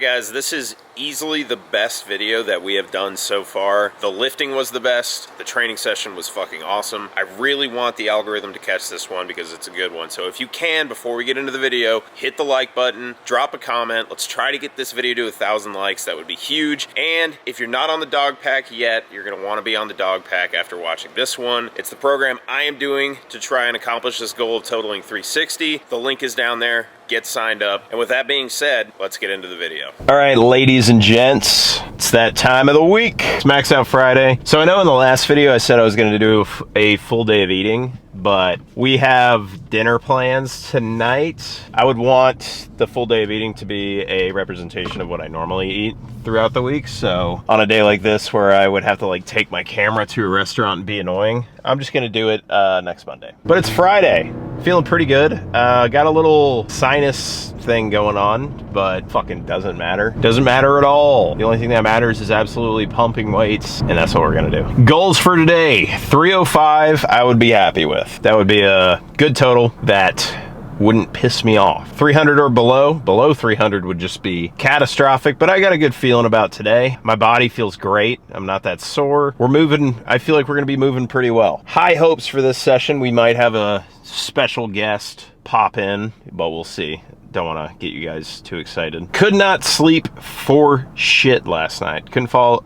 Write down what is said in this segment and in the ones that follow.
Guys, this is easily the best video that we have done so far. The lifting was the best. The training session was fucking awesome. I really want the algorithm to catch this one because it's a good one. So if you can, before we get into the video, hit the like button, drop a comment. Let's try to get this video to 1,000 likes. That would be huge. And if you're not on the dog pack yet, you're gonna wanna be on the dog pack after watching this one. It's the program I am doing to try and accomplish this goal of totaling 360. The link is down there. Get signed up. And with that being said, let's get into the video. All right, ladies and gents, it's that time of the week. It's Max Out Friday. So I know in the last video I said I was going to do a full day of eating, but we have dinner plans tonight. I would want the full day of eating to be a representation of what I normally eat throughout the week. So on a day like this where I would have to like take my camera to a restaurant and be annoying, I'm just gonna do it next Monday. But it's Friday. Feeling pretty good. Got a little sinus thing going on, but fucking doesn't matter. Doesn't matter at all. The only thing that matters is absolutely pumping weights, and that's what we're gonna do. Goals for today, 305 I would be happy with. That would be a good total that wouldn't piss me off. 300 or below 300 would just be catastrophic, but I got a good feeling about today. My body feels great. I'm not that sore. We're moving, I feel like we're gonna be moving pretty well. High hopes for this session. We might have a special guest pop in, but we'll see. Don't want to get you guys too excited. Could not sleep for shit last night.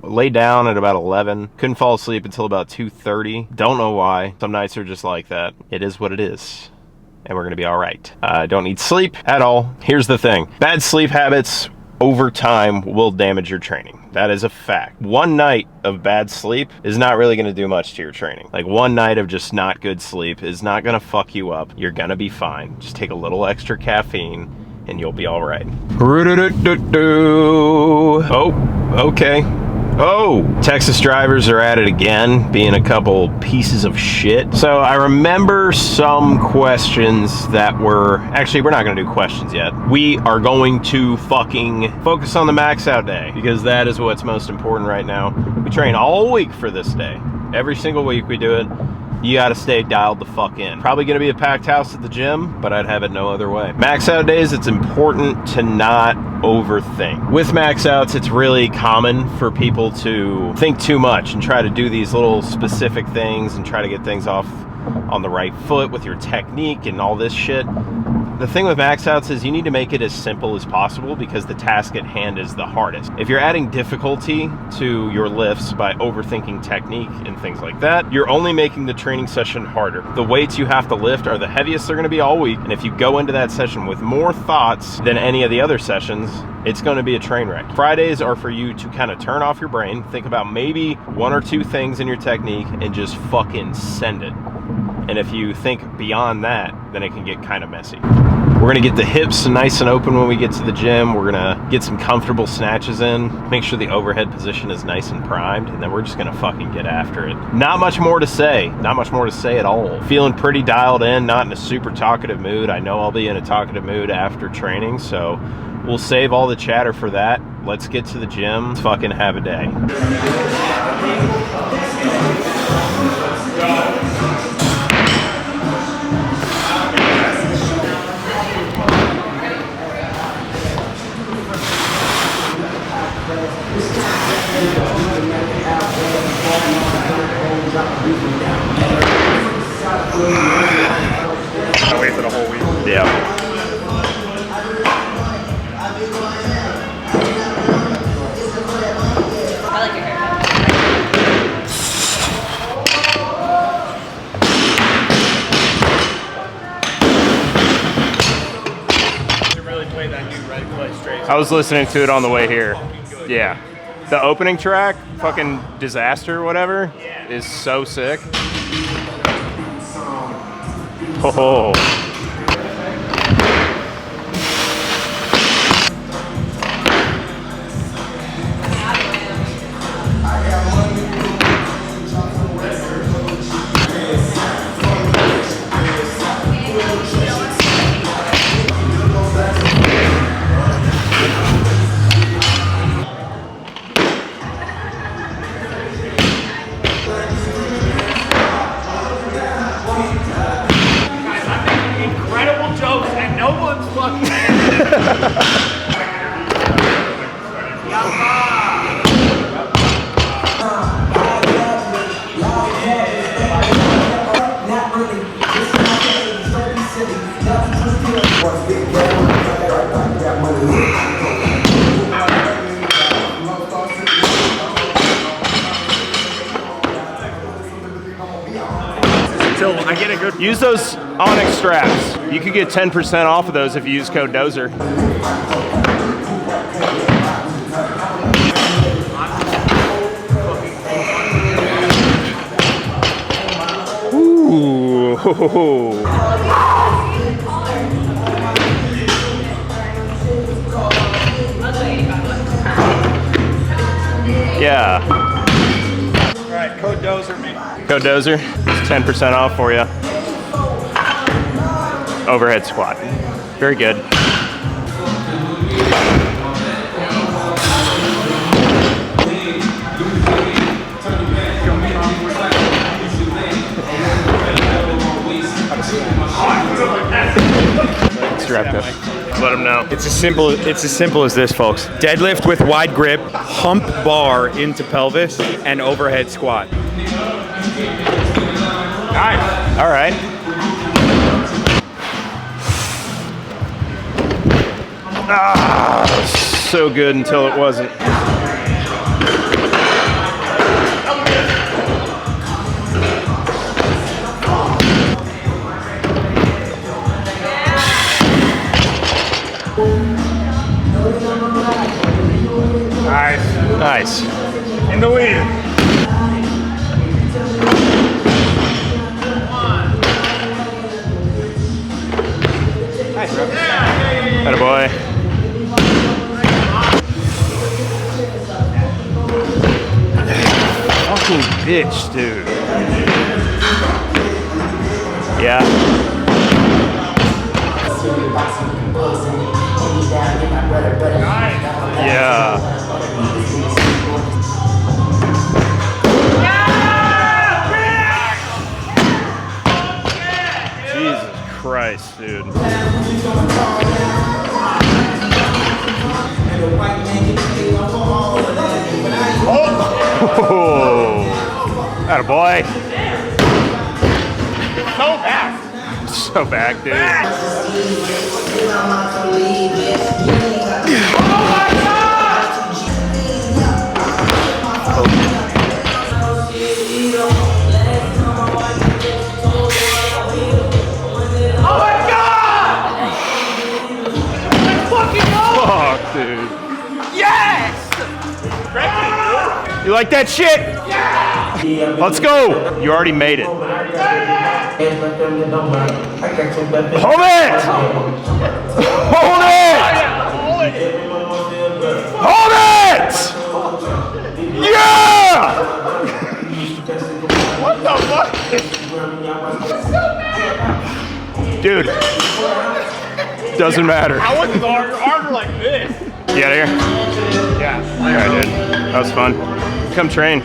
Lay down at about 11. Couldn't fall asleep until about 2:30. Don't know why. Some nights are just like that. It is what it is. And we're gonna be all right. Don't need sleep at all. Here's the thing. Bad sleep habits over time will damage your training. That is a fact. One night of bad sleep is not really gonna do much to your training. Like one night of just not good sleep is not gonna fuck you up. You're gonna be fine. Just take a little extra caffeine and you'll be all right. Oh, okay. Oh, Texas drivers are at it again, being a couple pieces of shit. So I remember some questions that were, actually we're not gonna do questions yet. We are going to fucking focus on the max out day because that is what's most important right now. We train all week for this day. Every single week we do it. You gotta stay dialed the fuck in. Probably gonna be a packed house at the gym, but I'd have it no other way. Max out days, it's important to not overthink. With max outs, it's really common for people to think too much and try to do these little specific things and try to get things off on the right foot with your technique and all this shit. The thing with max outs is you need to make it as simple as possible because the task at hand is the hardest. If you're adding difficulty to your lifts by overthinking technique and things like that, you're only making the training session harder. The weights you have to lift are the heaviest they're gonna be all week, and if you go into that session with more thoughts than any of the other sessions, it's gonna be a train wreck. Fridays are for you to kind of turn off your brain, think about maybe one or two things in your technique, and just fucking send it. And if you think beyond that, then it can get kind of messy. We're gonna get the hips nice and open when we get to the gym. We're gonna get some comfortable snatches in, make sure the overhead position is nice and primed, and then we're just gonna fucking get after it. Not much more to say. Not much more to say at all. Feeling pretty dialed in, not in a super talkative mood. I know I'll be in a talkative mood after training, so we'll save all the chatter for that. Let's get to the gym. Let's fucking have a day. I'll wait for the whole week. Yeah. I like your haircut. You really play that new Red Clay straight. I was listening to it on the way here. Yeah. The opening track, fucking Disaster or whatever, is so sick. Oh. Until I get a good. Use those Onyx straps. You could get 10% off of those if you use code Dozer. Ooh. Yeah. All right, code Dozer me. Code Dozer. It's 10% off for you. Overhead squat. Very good. Strapped up. Let them know. It's as simple as this, folks. Deadlift with wide grip, hump bar into pelvis, and overhead squat. Nice. All right. Ah, so good until it wasn't. Nice. In the lead. Atta boy. Fucking bitch, dude. Yeah. Yeah. Jesus Christ, dude. Oh, atta boy. So back. So back, dude. Fuck, dude. Yes! You like that shit? Yeah! Let's go. You already made it. Hold it! Hold it! Hold it! Yeah! What the fuck? Dude. Doesn't matter. I wasn't harder like this. You out of here? Yeah. Alright, dude. That was fun. Come train.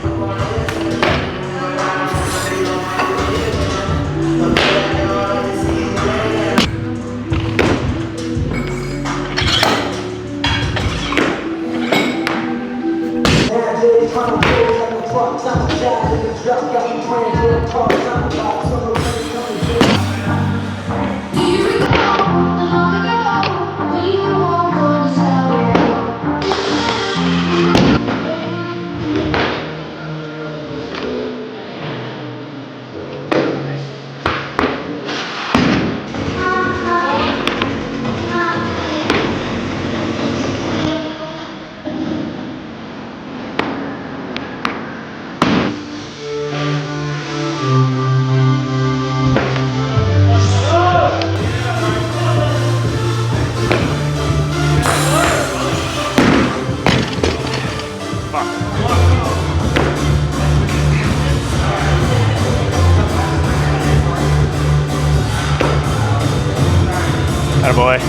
Atta boy.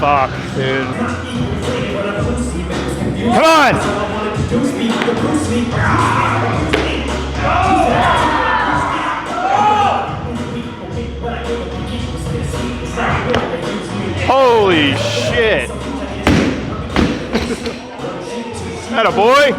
Fuck, dude. Come on! boy.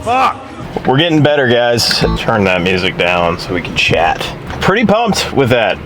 Fuck. We're getting better, guys. Turn that music down so we can chat. Pretty pumped with that.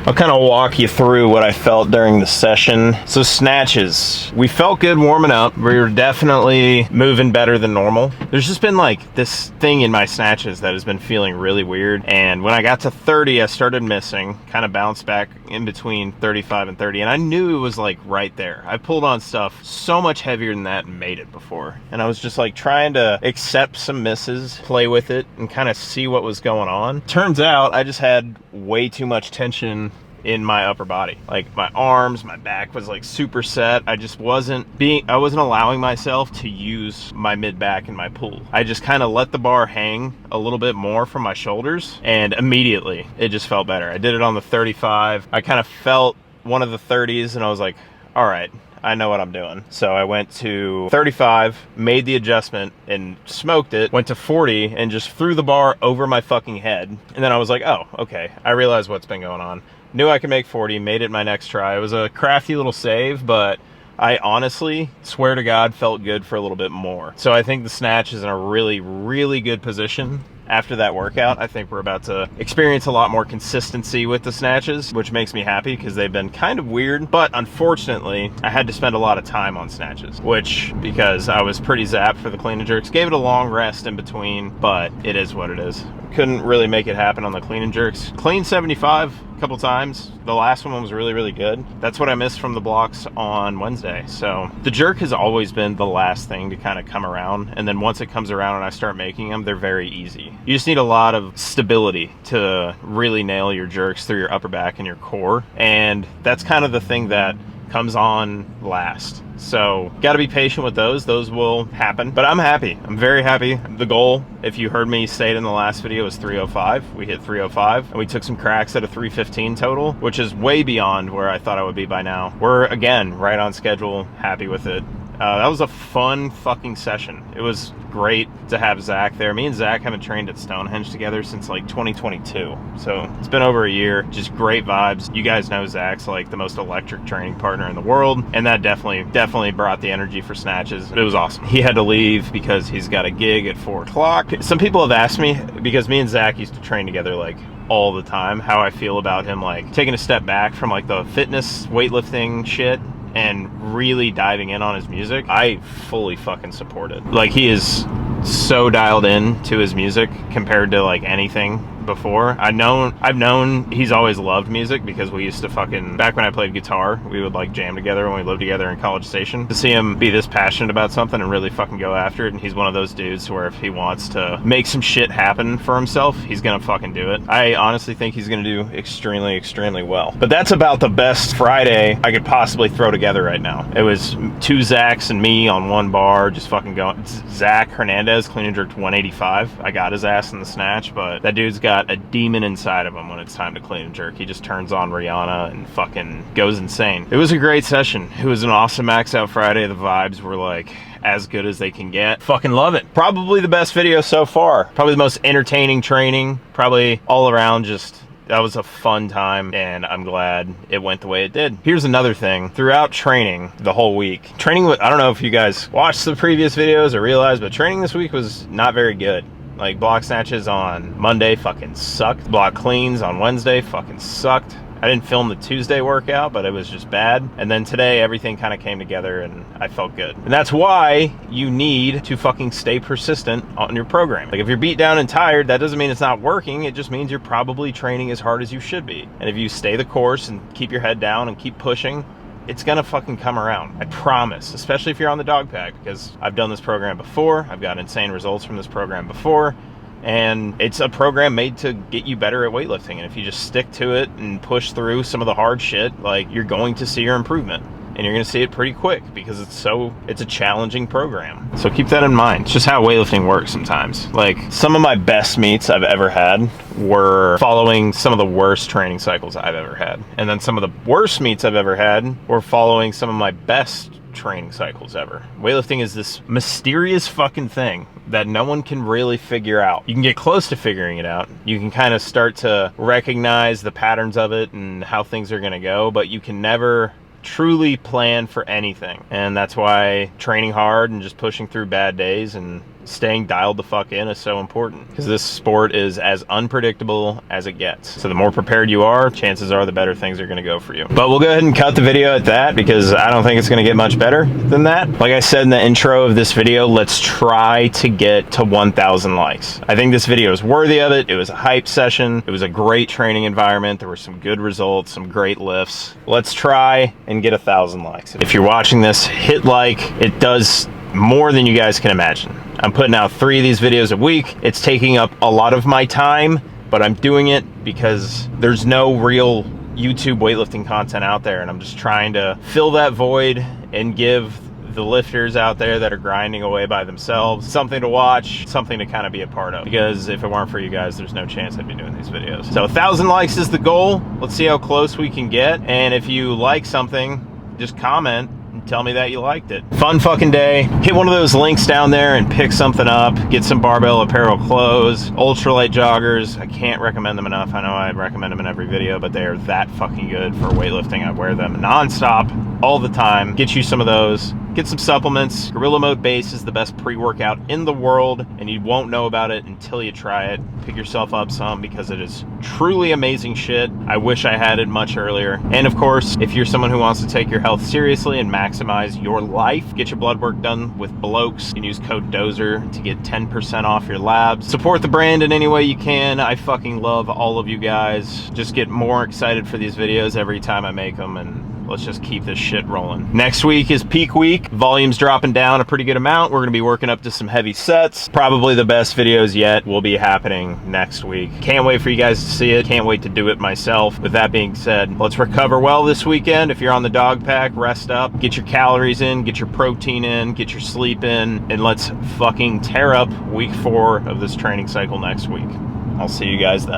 I'll kind of walk you through what I felt during the session. So snatches, we felt good warming up. We were definitely moving better than normal. There's just been like this thing in my snatches that has been feeling really weird. And when I got to 30, I started missing, kind of bounced back in between 35 and 30. And I knew it was like right there. I pulled on stuff so much heavier than that and made it before. And I was just like trying to accept some misses, play with it, and kind of see what was going on. Turns out I just had way too much tension in my upper body. Like my arms, my back was like super set. I wasn't allowing myself to use my mid back and my pull. I just kind of let the bar hang a little bit more from my shoulders, and immediately it just felt better. I did it on the 35. I kind of felt one of the 30s and I was like, all right, I know what I'm doing. So I went to 35, made the adjustment and smoked it, went to 40 and just threw the bar over my fucking head. And then I was like, oh, okay. I realized what's been going on. Knew I could make 40, made it my next try. It was a crafty little save, but I honestly, swear to God, felt good for a little bit more. So I think the snatch is in a really, really good position. After that workout, I think we're about to experience a lot more consistency with the snatches, which makes me happy because they've been kind of weird. But unfortunately, I had to spend a lot of time on snatches, which, because I was pretty zapped for the clean and jerks, gave it a long rest in between, but it is what it is. Couldn't really make it happen on the clean and jerks. Clean 75 a couple times. The last one was really, really good. That's what I missed from the blocks on Wednesday. So the jerk has always been the last thing to kind of come around. And then once it comes around and I start making them, they're very easy. You just need a lot of stability to really nail your jerks through your upper back and your core. And that's kind of the thing that comes on last. So got to be patient with those. Those will happen, but I'm happy. I'm very happy. The goal, if you heard me say it in the last video, was 305. We hit 305 and we took some cracks at a 315 total, which is way beyond where I thought I would be by now. We're again right on schedule, happy with it. That was a fun fucking session. It was great to have Zack there. Me and Zack haven't trained at Stonehenge together since like 2022. So it's been over a year. Just great vibes. You guys know Zack's like the most electric training partner in the world. And that definitely brought the energy for snatches. It was awesome. He had to leave because he's got a gig at 4 o'clock. Some people have asked me, because me and Zack used to train together like all the time, how I feel about him like taking a step back from like the fitness weightlifting shit and really diving in on his music. I fully fucking support it. Like, he is so dialed in to his music compared to like anything before. I've known he's always loved music because we used to fucking, back when I played guitar, we would like jam together when we lived together in College Station. To see him be this passionate about something and really fucking go after it, and he's one of those dudes where if he wants to make some shit happen for himself, he's gonna fucking do it. I honestly think he's gonna do extremely well. But that's about the best Friday I could possibly throw together right now. It was 2 Zacks and me on 1 bar, just fucking going. Zack Hernandez clean and jerked 185. I got his ass in the snatch, but that dude's got a demon inside of him when it's time to clean and jerk. He just turns on Rihanna and fucking goes insane. It was a great session. It was an awesome max out Friday. The vibes were like as good as they can get. Fucking love it. Probably the best video so far. Probably the most entertaining training. Probably all around just, that was a fun time, and I'm glad it went the way it did. Here's another thing. Throughout training the whole week, I don't know if you guys watched the previous videos or realized, but training this week was not very good. Like, block snatches on Monday fucking sucked. Block cleans on Wednesday fucking sucked. I didn't film the Tuesday workout, but it was just bad. And then today, everything kind of came together and I felt good. And that's why you need to fucking stay persistent on your program. Like, if you're beat down and tired, that doesn't mean it's not working. It just means you're probably training as hard as you should be. And if you stay the course and keep your head down and keep pushing, it's gonna fucking come around. I promise, especially if you're on the dog pack, because I've done this program before. I've got insane results from this program before. And it's a program made to get you better at weightlifting. And if you just stick to it and push through some of the hard shit, like, you're going to see your improvement. And you're going to see it pretty quick because it's a challenging program. So keep that in mind. It's just how weightlifting works sometimes. Like, some of my best meets I've ever had were following some of the worst training cycles I've ever had. And then some of the worst meets I've ever had were following some of my best training cycles ever. Weightlifting is this mysterious fucking thing that no one can really figure out. You can get close to figuring it out. You can kind of start to recognize the patterns of it and how things are going to go, but you can never truly plan for anything. And that's why training hard and just pushing through bad days and staying dialed the fuck in is so important, because this sport is as unpredictable as it gets. So the more prepared you are, chances are the better things are going to go for you. But we'll go ahead and cut the video at that, because I don't think it's going to get much better than that. Like I said in the intro of this video, let's try to get to 1,000 likes. I think this video is worthy of it. It was a hype session. It was a great training environment. There were some good results, some great lifts. Let's try and get 1,000 likes. If you're watching this, hit like. It does more than you guys can imagine. I'm putting out 3 of these videos a week. It's taking up a lot of my time, but I'm doing it because there's no real YouTube weightlifting content out there, and I'm just trying to fill that void and give the lifters out there that are grinding away by themselves something to watch, something to kind of be a part of, because if it weren't for you guys, there's no chance I'd be doing these videos. So 1,000 likes is the goal. Let's see how close we can get, and if you like something, just comment and tell me that you liked it. Fun fucking day. Hit one of those links down there and pick something up. Get some barbell apparel clothes, ultralight joggers. I can't recommend them enough. I know I recommend them in every video, but they are that fucking good for weightlifting. I wear them nonstop all the time. Get you some of those. Get some supplements. Gorilla Mode Base is the best pre-workout in the world, and you won't know about it until you try it. Pick yourself up some, because it is truly amazing shit. I wish I had it much earlier. And of course, if you're someone who wants to take your health seriously and maximize your life, get your blood work done with Blokes. You can use code DOZER to get 10% off your labs. Support the brand in any way you can. I fucking love all of you guys. Just get more excited for these videos every time I make them, and let's just keep this shit rolling. Next week is peak week. Volume's dropping down a pretty good amount. We're gonna be working up to some heavy sets. Probably the best videos yet will be happening next week. Can't wait for you guys to see it. Can't wait to do it myself. With that being said, let's recover well this weekend. If you're on the dog pack, rest up, get your calories in, get your protein in, get your sleep in, and let's fucking tear up week 4 of this training cycle next week. I'll see you guys then.